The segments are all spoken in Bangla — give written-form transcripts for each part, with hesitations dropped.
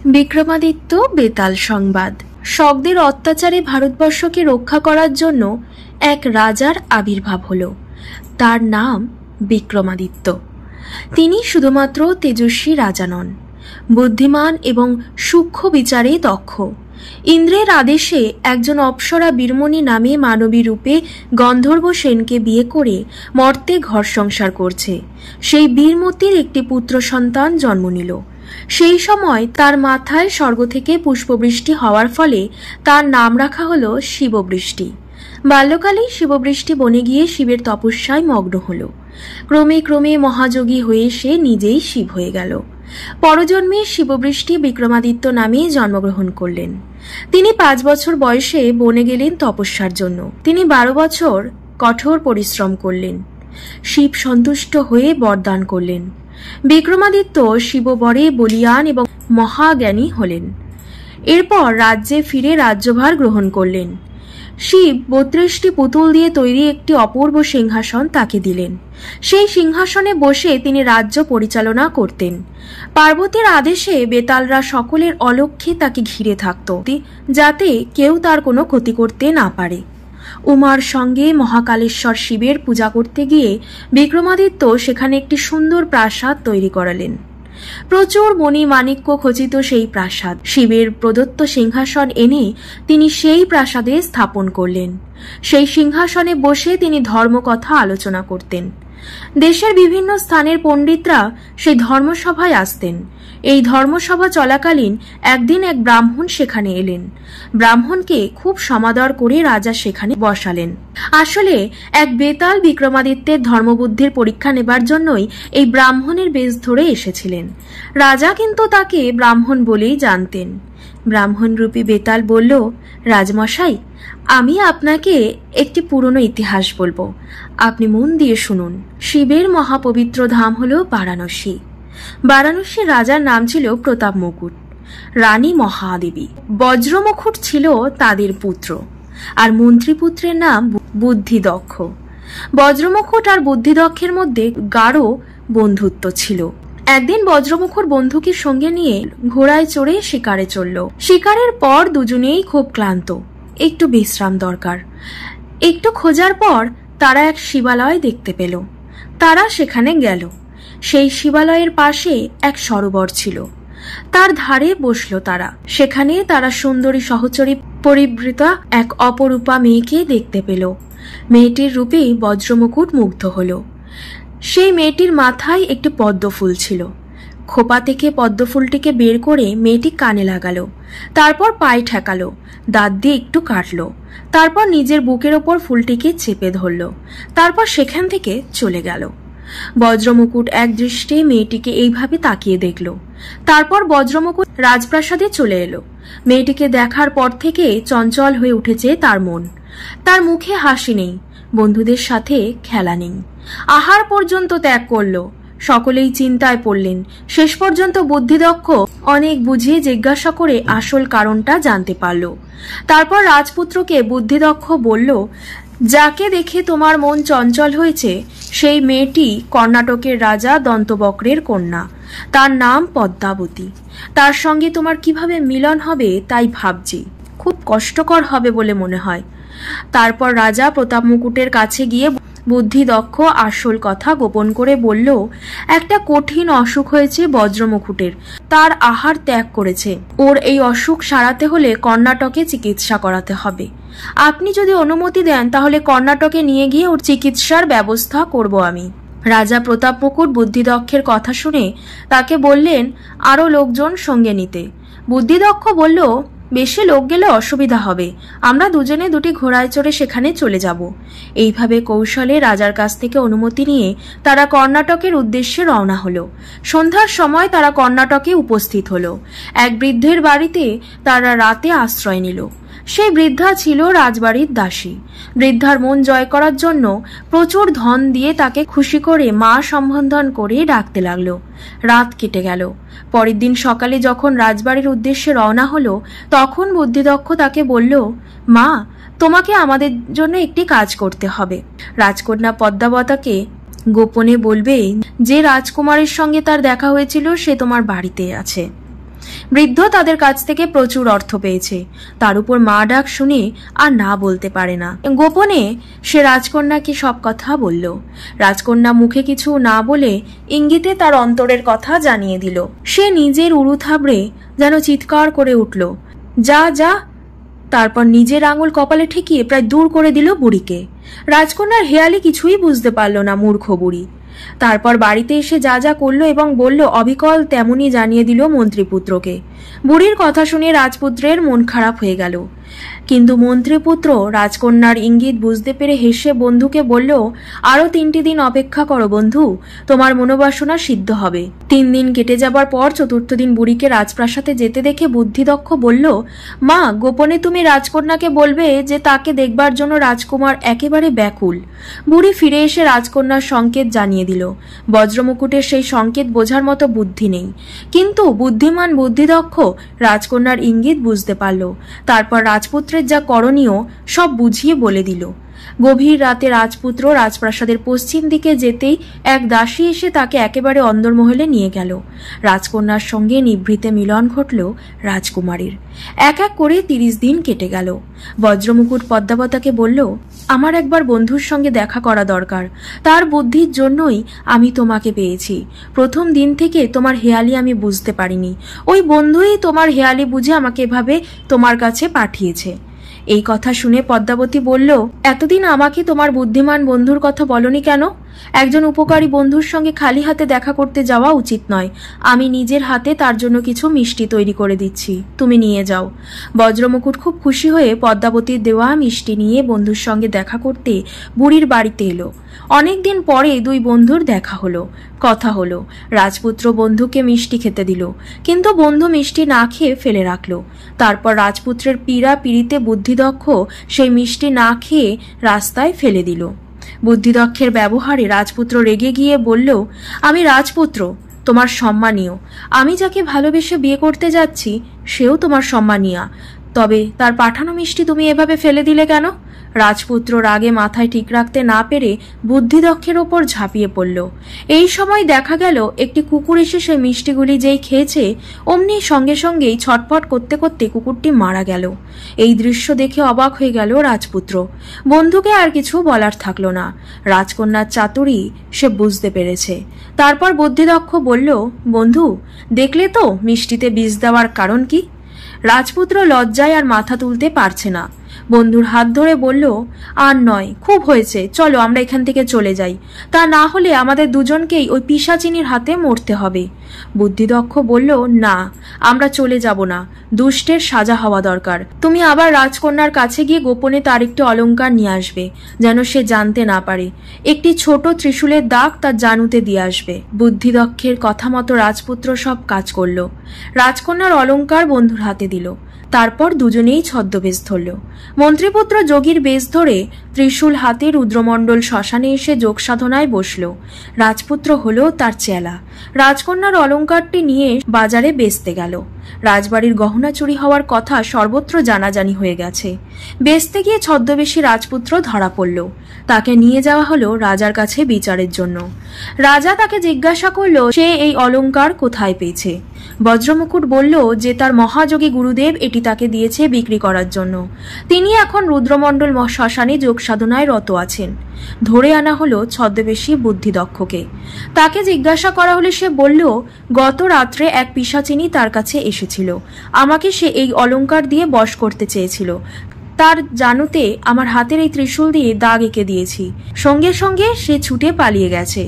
বিক্রমাদিত্য বেতাল সংবাদ। শকদের অত্যাচারে ভারতবর্ষকে রক্ষা করার জন্য এক রাজার আবির্ভাব হল। তার নাম বিক্রমাদিত্য। তিনি শুধুমাত্র তেজস্বী রাজা নন, বুদ্ধিমান এবং সূক্ষ্ম বিচারে দক্ষ। ইন্দ্রের আদেশে একজন অপ্সরা বীরমণি নামে মানবী রূপে গন্ধর্ব সেনকে বিয়ে করে মর্তে ঘর সংসার করছে। সেই বীরমতির একটি পুত্র সন্তান জন্ম নিল। সেই সময় তার মাথায় স্বর্গ থেকে পুষ্পবৃষ্টি হওয়ার ফলে তার নাম রাখা হল শিববৃষ্টি। বাল্যকালেই শিববৃষ্টি বনে গিয়ে শিবের তপস্যায় মগ্ন হল। ক্রমে ক্রমে মহাযোগী হয়ে সে নিজেই শিব হয়ে গেল। পরজন্মে শিববৃষ্টি বিক্রমাদিত্য নামে জন্মগ্রহণ করলেন। তিনি 5 বছর বয়সে বনে গেলেন তপস্যার জন্য। তিনি 12 বছর কঠোর পরিশ্রম করলেন। শিব সন্তুষ্ট হয়ে বরদান করলেন। বিক্রমাদিত্য শিববরে বলীয়ান এবং মহাজ্ঞানী হলেন। এরপর রাজ্যে ফিরে রাজ্যভার গ্রহণ করলেন। শিব 32টি পুতুল দিয়ে তৈরি একটি অপূর্ব সিংহাসন তাকে দিলেন। সেই সিংহাসনে বসে তিনি রাজ্য পরিচালনা করতেন। পার্বতীর আদেশে বেতালরা সকলের অলক্ষ্যে তাকে ঘিরে থাকত, যাতে কেউ তার কোনো ক্ষতি করতে না পারে। উমার সঙ্গে মহাকালেশ্বর শিবের পূজা করতে গিয়ে বিক্রমাদিত্য সেখানে একটি সুন্দর প্রাসাদ তৈরি করালেন। প্রচুর মণি মাণিক্য খচিত সেই প্রাসাদ শিবের প্রদত্ত সিংহাসন এনে তিনি সেই প্রাসাদে স্থাপন করলেন। সেই সিংহাসনে বসে তিনি ধর্মকথা আলোচনা করতেন। দেশের বিভিন্ন স্থানের পণ্ডিতরা সেই ধর্মসভায় আসতেন। এই ধর্মসভা চলাকালীন একদিন এক ব্রাহ্মণ সেখানে এলেন। ব্রাহ্মণকে খুব সমাদর করে রাজা সেখানে বসালেন। আসলে এক বেতাল বিক্রমাদিত্যের ধর্মবুদ্ধির পরীক্ষা নেবার জন্যই এই ব্রাহ্মণের বেশ ধরে এসেছিলেন। রাজা কিন্তু তাকে ব্রাহ্মণ বলেই জানতেন। ব্রাহ্মণরূপী বেতাল বলল, রাজমশাই, আমি আপনাকে একটি পুরনো ইতিহাস বলবো, আপনি মন দিয়ে শুনুন। শিবের মহাপবিত্র ধাম হল বারাণসী। বারাণসীর রাজার নাম ছিল প্রতাপ মুকুট, রানী মহাদেবী। বজ্রমুকুট ছিল তাদের পুত্র, আর মন্ত্রীপুত্রের নাম বুদ্ধিদক্ষ। বজ্রমুকুট আর বুদ্ধিদক্ষের মধ্যে গাঢ় বন্ধুত্ব ছিল। একদিন বজ্রমুকুট বন্ধুকে সঙ্গে নিয়ে ঘোড়ায় চড়ে শিকারে চলল। শিকারের পর দুজনেই খুব ক্লান্ত, একটু বিশ্রাম দরকার। একটু খোঁজার পর তারা এক শিবালয় দেখতে পেল। তারা সেখানে গেল। সেই শিবালয়ের পাশে এক সরোবর ছিল। তার ধারে বসল তারা। সেখানে তারা সুন্দরী সহচরী পরিবৃতা এক অপরূপা মেয়েকে দেখতে পেল। মেয়েটির রূপে বজ্রমুকুট মুগ্ধ হল। সেই মেয়েটির মাথায় একটি পদ্ম ফুল ছিল। খোপা থেকে পদ্ম ফুলটিকে বের করে মেয়েটি কানে লাগালো, তারপর পায়ে ঠেকালো, দাঁত দিয়ে একটু কাটলো, তারপর নিজের বুকের ওপর ফুলটিকে চেপে ধরল, তারপর সেখান থেকে চলে গেল। বজ্রমুকুট এক দৃষ্টে মেয়েটিকে এইভাবে তাকিয়ে দেখল। তারপর বজ্রমুকুট রাজপ্রাসাদে চলে এলো। মেয়েটিকে দেখার পর থেকে চঞ্চল হয়ে উঠেছে তার মন। তার মুখে হাসি নেই, বন্ধুদের সাথে খেলা নেই। আহার পর্যন্ত ত্যাগ করল। সকলেই চিন্তায় পড়লেন। শেষ পর্যন্ত বুদ্ধিদক্ষ অনেক বুঝিয়ে জিজ্ঞাসা করে আসল কারণটা জানতে পারল। তারপর রাজপুত্রকে বুদ্ধিদক্ষ বলল, যাকে দেখে তোমার মন চঞ্চল হয়েছে সেই মেয়েটি কর্ণাটকের রাজা দন্তবক্রের কন্যা। তার নাম পদ্মাবতী। তার সঙ্গে তোমার কিভাবে মিলন হবে তাই ভাবছি। খুব কষ্টকর হবে বলে মনে হয়। তারপর রাজা প্রতাপ মুকুটের কাছে গিয়ে বুদ্ধিদক্ষ আসল কথা গোপন করে বলল, একটা কঠিন অসুখ হয়েছে বজ্রমুকুটের। তার আহার ত্যাগ করেছে। ওর এই অসুখ সারাতে হলে কর্ণাটকে চিকিৎসা করাতে হবে। আপনি যদি অনুমতি দেন তাহলে কর্ণাটকে নিয়ে গিয়ে ওর চিকিৎসার ব্যবস্থা করব আমি। রাজা প্রতাপ মুকুট বুদ্ধিদক্ষের কথা শুনে তাকে বললেন আরো লোকজন সঙ্গে নিতে। বুদ্ধিদক্ষ বলল, বেশি লোক গেলে অসুবিধা হবে, আমরা দুজনে দুটি ঘোড়ায় চড়ে সেখানে চলে যাব। এইভাবে কৌশলে রাজার কাছ থেকে অনুমতি নিয়ে তারা কর্ণাটকের উদ্দেশ্যে রওনা হলো। সন্ধ্যার সময় তারা কর্ণাটকে উপস্থিত হলো। এক বৃদ্ধের বাড়িতে তারা রাতে আশ্রয় নিল। সেই বৃদ্ধা ছিল রাজবাড়ির দাসী। বৃদ্ধার মন জয় করার জন্য প্রচুর ধন দিয়ে তাকে খুশি করে মা সম্বোধন করে ডাকতে লাগলো। রাত কেটে গেল। পরের দিন সকালে যখন রাজবাড়ির উদ্দেশ্যে রওনা হলো তখন বুদ্ধিদক্ষ তাকে বলল, মা, তোমাকে আমাদের জন্য একটি কাজ করতে হবে। রাজকন্যা পদ্মাবতাকে গোপনে বলবে যে রাজকুমারের সঙ্গে তার দেখা হয়েছিল সে তোমার বাড়িতে আছে। বৃদ্ধ তাদের কাছ থেকে প্রচুর অর্থ পেয়েছে, তার উপর মা ডাক শুনে আর না বলতে পারে না। গোপনে সে রাজকন্যাকে সব কথা বলল। রাজকন্যা মুখে কিছু না বলে ইঙ্গিতে তার অন্তরের কথা জানিয়ে দিল। সে নিজের উরু থাবড়ে যেন চিৎকার করে উঠল, যা যা। তারপর নিজের আঙুল কপালে ঠেকিয়ে প্রায় দূর করে দিল বুড়িকে। রাজকন্যার হেয়ালি কিছুই বুঝতে পারল না, মূর্খ বুড়ি। তারপর বাড়িতে এসে যা যা করলো এবং বলল অবিকল তেমনি জানিয়ে দিল মন্ত্রীপুত্রকে। বুড়ির কথা শুনে রাজপুত্রের মন খারাপ হয়ে গেল, কিন্তু মন্ত্রীপুত্র রাজকন্যার ইঙ্গিত বুঝতে পেরে হেসে বন্ধুকে বলল, আরো 3টি দিন অপেক্ষা করো বন্ধু, তোমার মনোবাসনা সিদ্ধ হবে। 3 দিন কেটে যাবার পর 4র্থ দিন বুড়িকে রাজপ্রাসাদে যেতে দেখে বুদ্ধিদক্ষ বলল, মা, গোপনে তুমি রাজকন্যাকে বলবে যে তাকে দেখবার জন্য রাজকুমার একেবারে ব্যাকুল। বুড়ি ফিরে এসে রাজকন্যার সংকেত জানিয়ে দিল। বজ্রমুকুটের সেই সংকেত বোঝার মতো বুদ্ধি নেই, কিন্তু বুদ্ধিমান বুদ্ধিদক্ষ রাজকন্যার ইঙ্গিত বুঝতে পারল। তারপর রাজপুত্রের যা করণীয় সব বুঝিয়ে বলে দিল। গভীর রাতে রাজপুত্র রাজপ্রাসাদের পশ্চিম দিকে যেতেই এক দাসী এসে তাকে একেবারে অন্দরমহলে নিয়ে গেল। রাজকন্যার সঙ্গে নিভৃতে মিলন ঘটল রাজকুমারীর। এক এক করে 30 দিন কেটে গেল। বজ্রমুকুট পদ্মাবতাকে বলল, আমার একবার বন্ধুর সঙ্গে দেখা করা দরকার, তার বুদ্ধির জন্যই আমি তোমাকে পেয়েছি। প্রথম দিন থেকে তোমার হেয়ালি আমি বুঝতে পারিনি, ওই বন্ধুই তোমার হেয়ালি বুঝে আমাকে এভাবে তোমার কাছে পাঠিয়েছে। এই কথা শুনে পদ্মাবতী বলল, এতদিন আমাকে তোমার বুদ্ধিমান বন্ধুর কথা বলনি কেন? একজন উপকারী বন্ধুর সঙ্গে খালি হাতে দেখা করতে যাওয়া উচিত নয়। আমি নিজের হাতে তার জন্য কিছু মিষ্টি তৈরি করে দিচ্ছি, তুমি নিয়ে যাও। বজ্রমুকুট খুব খুশি হয়ে পদ্মাবতীর দেওয়া মিষ্টি নিয়ে বন্ধুর সঙ্গে দেখা করতে বুড়ির বাড়িতে এলো। অনেকদিন পরে 2 বন্ধুর দেখা হলো, কথা হলো। রাজপুত্র বন্ধুকে মিষ্টি খেতে দিল, কিন্তু বন্ধু মিষ্টি না খেয়ে ফেলে রাখলো। তারপর রাজপুত্রের পীড়া পিড়িতে বুদ্ধিদক্ষ সেই মিষ্টি না খেয়ে রাস্তায় ফেলে দিল। বুদ্ধিদক্ষের ব্যবহারে রাজপুত্র রেগে গিয়ে বলল, আমি রাজপুত্র, তোমার সম্মানীয়। আমি যাকে ভালোবেসে বিয়ে করতে যাচ্ছি সেও তোমার সম্মানীয়া, তবে তার পাঠানো মিষ্টি তুমি এভাবে ফেলে দিলে কেন? রাজপুত্র রাগে মাথায় ঠিক রাখতে না পেরে বুদ্ধিদক্ষের ওপর ঝাঁপিয়ে পড়ল। এই সময় দেখা গেল একটি কুকুর এসে সেই মিষ্টিগুলি যেই খেয়েছে অমনি সঙ্গে সঙ্গেই ছটফট করতে করতে কুকুরটি মারা গেল। এই দৃশ্য দেখে অবাক হয়ে গেল রাজপুত্র। বন্ধুকে আর কিছু বলার থাকলো না। রাজকন্যার চাতুরি সে বুঝতে পেরেছে। তারপর বুদ্ধিদক্ষ বলল, বন্ধু, দেখলে তো মিষ্টিতে বিষ দেওয়ার কারণ কি? রাজপুত্র লজ্জায় আর মাথা তুলতে পারছে না। বন্ধুর হাত ধরে বলল, আর নয়, খুব হয়েছে, চলো আমরা এখান থেকে চলে যাই, তা না হলে আমাদের দুজনকেই ওই পিশাচিনীর হাতে মরতে হবে। বুদ্ধিদক্ষ বলল, না, আমরা চলে যাব না, দুষ্টের সাজা হওয়া দরকার। তুমি আবার রাজকন্যার কাছে গিয়ে গোপনে তার একটি অলংকার নিয়ে আসবে, যেন সে জানতে না পারে। একটি ছোট ত্রিশূলের দাগ তার জানুতে দিয়ে আসবে। বুদ্ধিদক্ষের কথা মতো রাজপুত্র সব কাজ করল। রাজকন্যার অলংকার বন্ধুর হাতে দিল। তারপর দুজনেই ছদ্মবেশ ধরল। মন্ত্রীপুত্র যোগীর বেশ ধরে ত্রিশূল হাতে রুদ্রমণ্ডল শ্মশানে এসে যোগ সাধনায় বসল। রাজপুত্র হলো তার চেলা। রাজকন্যার অলংকারটি নিয়ে বাজারে বেচতে গেল। রাজবাড়ির গহনা চুরি হওয়ার কথা সর্বত্র জানাজানি হয়ে গেছে। বেচতে গিয়ে ছদ্মবেশী রাজপুত্র ধরা পড়ল। তাকে নিয়ে যাওয়া হলো রাজার কাছে বিচারের জন্য। রাজা তাকে জিজ্ঞাসা করল সে এই অলংকার কোথায় পেয়েছে। বজ্রমুকুট বলল যে তার মহাযোগী গুরুদেব এটি তাকে দিয়েছে বিক্রি করার জন্য। তিনি এখন রুদ্রমণ্ডল শ্মশানে যোগ সাধনায় রত আছেন। ধরে আনা হলো ছদ্মবেশী বুদ্ধিদক্ষকে। তাকে জিজ্ঞাসা করা হলে সে বলল, গত রাত্রে এক পিশাচিনী তার কাছে এসেছিল। আমাকে সে এই অলংকার দিয়ে বশ করতে চেয়েছিল। তার জানুতে আমার হাতের এই ত্রিশূল দিয়ে দাগ এঁকে দিয়েছি। সঙ্গে সঙ্গে সে ছুটে পালিয়ে গেছে।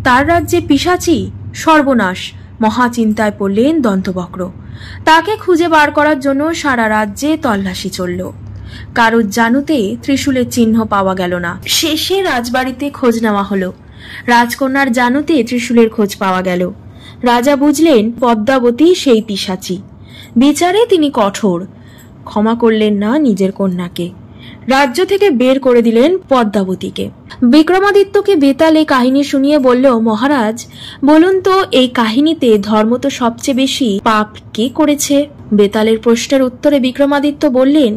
তার রাজ্যে পিশাচি, সর্বনাশ! মহাচিন্তায় পড়লেন দন্তবক্র। তাকে খুঁজে বার করার জন্য সারা রাজ্যে তল্লাশি চলল। কারোর জানুতে ত্রিশূলের চিহ্ন পাওয়া গেল না। শেষে রাজবাড়িতে খোঁজ নেওয়া হলো। রাজকন্যার জানুতে ত্রিশূলের খোঁজ পাওয়া গেল। রাজা বুঝলেন পদ্মাবতী সেই পিশাচি। বিচারে তিনি কঠোর, ক্ষমা করলেন না নিজের কন্যাকে। রাজ্য থেকে বের করে দিলেন পদ্মাবতীকে। বিক্রমাদিত্যকে বেতাল এই কাহিনী শুনিয়ে বলল, মহারাজ, বলুন তো এই কাহিনীতে ধর্ম তো সবচেয়ে বেশি পাপ কে করেছে? বেতালের প্রশ্নের উত্তরে বিক্রমাদিত্য বললেন,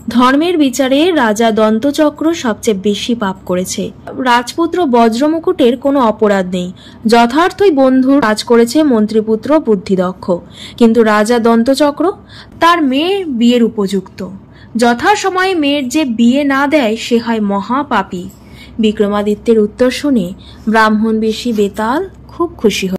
ধর্মের বিচারে রাজা দন্তচক্র সবচেয়ে বেশি পাপ করেছে। রাজপুত্র বজ্রমুকুটের কোনো অপরাধ নেই, যথার্থই বন্ধুর কাজ করেছে মন্ত্রীপুত্র বুদ্ধিদক্ষ, কিন্তু রাজা দন্তচক্র তার মেয়ের বিয়ের উপযুক্ত। যথাসময়ে মেয়ের যে বিয়ে না দেয় সে হয় মহাপাপী। বিক্রমাদিত্যের উত্তর শুনে ব্রাহ্মণবেশী বেতাল খুব খুশি হল।